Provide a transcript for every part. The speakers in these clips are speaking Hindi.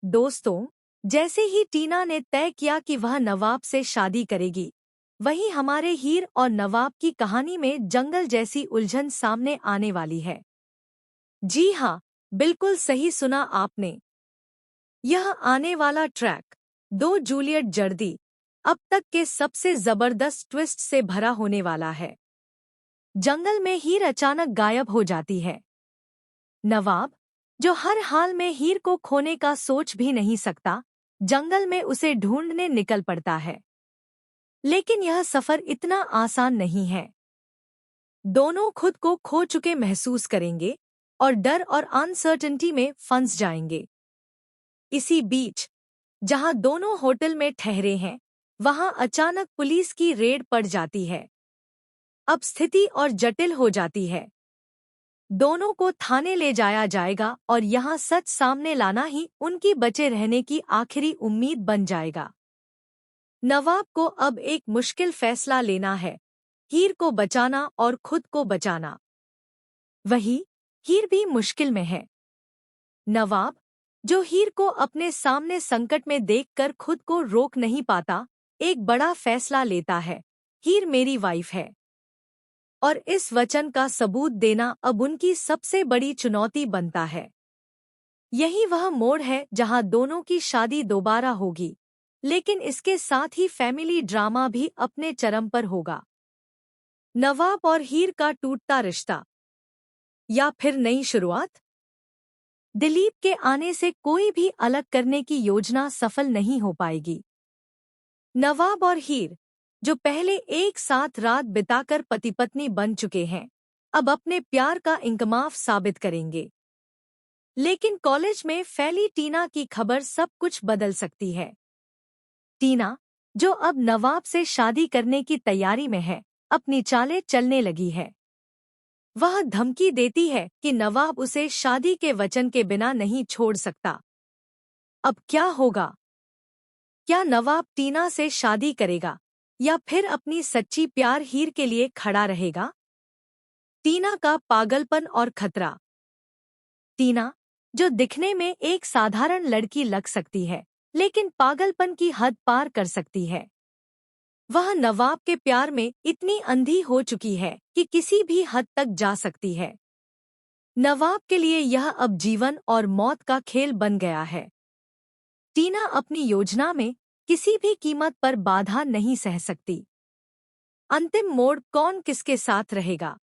दोस्तों, जैसे ही टीना ने तय किया कि वह नवाब से शादी करेगी, वहीं हमारे हीर और नवाब की कहानी में जंगल जैसी उलझन सामने आने वाली है। जी हाँ, बिल्कुल सही सुना आपने। यह आने वाला ट्रैक दो जूलियट जर्दी अब तक के सबसे जबरदस्त ट्विस्ट से भरा होने वाला है। जंगल में हीर अचानक गायब हो जाती है। नवाब, जो हर हाल में हीर को खोने का सोच भी नहीं सकता, जंगल में उसे ढूंढने निकल पड़ता है। लेकिन यह सफर इतना आसान नहीं है। दोनों खुद को खो चुके महसूस करेंगे और डर और अनसर्टेनिटी में फंस जाएंगे। इसी बीच, जहां दोनों होटल में ठहरे हैं, वहां अचानक पुलिस की रेड पड़ जाती है। अब स्थिति और जटिल हो जाती है। दोनों को थाने ले जाया जाएगा और यहाँ सच सामने लाना ही उनकी बचे रहने की आखिरी उम्मीद बन जाएगा। नवाब को अब एक मुश्किल फैसला लेना है, हीर को बचाना और खुद को बचाना। वही, हीर भी मुश्किल में है। नवाब, जो हीर को अपने सामने संकट में देखकर खुद को रोक नहीं पाता, एक बड़ा फैसला लेता है, हीर मेरी वाइफ है। और इस वचन का सबूत देना अब उनकी सबसे बड़ी चुनौती बनता है। यही वह मोड़ है जहां दोनों की शादी दोबारा होगी, लेकिन इसके साथ ही फैमिली ड्रामा भी अपने चरम पर होगा। नवाब और हीर का टूटता रिश्ता, या फिर नई शुरुआत? दिलीप के आने से कोई भी अलग करने की योजना सफल नहीं हो पाएगी। नवाब और हीर, जो पहले एक साथ रात बिताकर पति पत्नी बन चुके हैं, अब अपने प्यार का इंकमाफ साबित करेंगे। लेकिन कॉलेज में फैली टीना की खबर सब कुछ बदल सकती है। टीना, जो अब नवाब से शादी करने की तैयारी में है, अपनी चालें चलने लगी है। वह धमकी देती है कि नवाब उसे शादी के वचन के बिना नहीं छोड़ सकता। अब क्या होगा? क्या नवाब टीना से शादी करेगा या फिर अपनी सच्ची प्यार हीर के लिए खड़ा रहेगा? टीना का पागलपन और खतरा। टीना, जो दिखने में एक साधारण लड़की लग सकती है, लेकिन पागलपन की हद पार कर सकती है। वह नवाब के प्यार में इतनी अंधी हो चुकी है कि किसी भी हद तक जा सकती है। नवाब के लिए यह अब जीवन और मौत का खेल बन गया है। टीना अपनी योजना में किसी भी कीमत पर बाधा नहीं सह सकती। अंतिम मोड़ कौन किसके साथ रहेगा?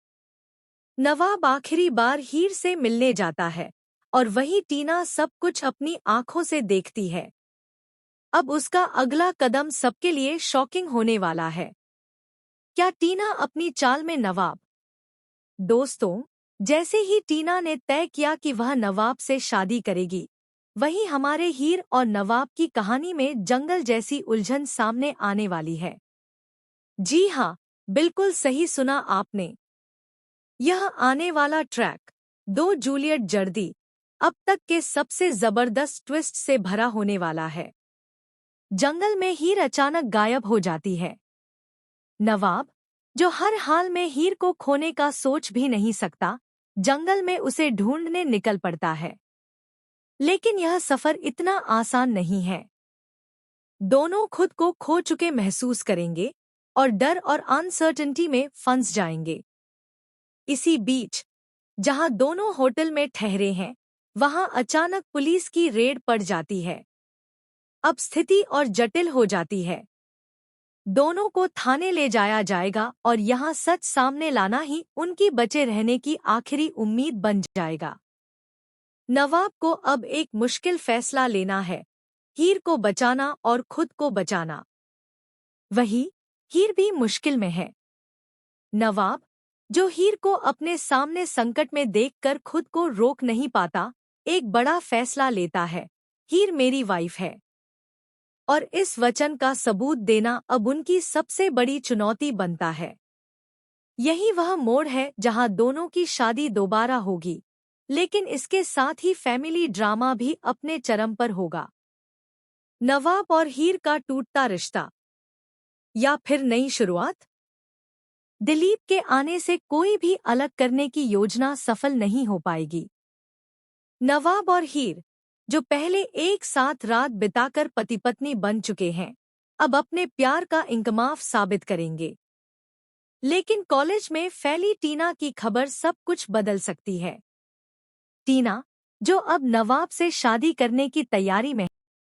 नवाब आखिरी बार हीर से मिलने जाता है और वही टीना सब कुछ अपनी आंखों से देखती है। अब उसका अगला कदम सबके लिए शॉकिंग होने वाला है। क्या टीना अपनी चाल में नवाब? दोस्तों, जैसे ही टीना ने तय किया कि वह नवाब से शादी करेगी, वहीं हमारे हीर और नवाब की कहानी में जंगल जैसी उलझन सामने आने वाली है। जी हाँ, बिल्कुल सही सुना आपने। यह आने वाला ट्रैक दो जूलियट जर्दी अब तक के सबसे जबरदस्त ट्विस्ट से भरा होने वाला है। जंगल में हीर अचानक गायब हो जाती है। नवाब, जो हर हाल में हीर को खोने का सोच भी नहीं सकता, जंगल में उसे ढूंढने निकल पड़ता है। लेकिन यह सफर इतना आसान नहीं है। दोनों खुद को खो चुके महसूस करेंगे और डर और अनसर्टेनिटी में फंस जाएंगे। इसी बीच, जहां दोनों होटल में ठहरे हैं, वहां अचानक पुलिस की रेड पड़ जाती है। अब स्थिति और जटिल हो जाती है। दोनों को थाने ले जाया जाएगा और यहाँ सच सामने लाना ही उनकी बचे रहने की आखिरी उम्मीद बन जाएगा। नवाब को अब एक मुश्किल फैसला लेना है, हीर को बचाना और खुद को बचाना। वही, हीर भी मुश्किल में है। नवाब, जो हीर को अपने सामने संकट में देखकर खुद को रोक नहीं पाता, एक बड़ा फैसला लेता है, हीर मेरी वाइफ है। और इस वचन का सबूत देना अब उनकी सबसे बड़ी चुनौती बनता है। यही वह मोड़ है जहां दोनों की शादी दोबारा होगी, लेकिन इसके साथ ही फैमिली ड्रामा भी अपने चरम पर होगा। नवाब और हीर का टूटता रिश्ता, या फिर नई शुरुआत? दिलीप के आने से कोई भी अलग करने की योजना सफल नहीं हो पाएगी। नवाब और हीर, जो पहले एक साथ रात बिताकर पति पत्नी बन चुके हैं, अब अपने प्यार का इंकमाफ साबित करेंगे। लेकिन कॉलेज में फैली टीना की खबर सब कुछ बदल सकती है। टीना, जो अब नवाब से शादी करने की तैयारी में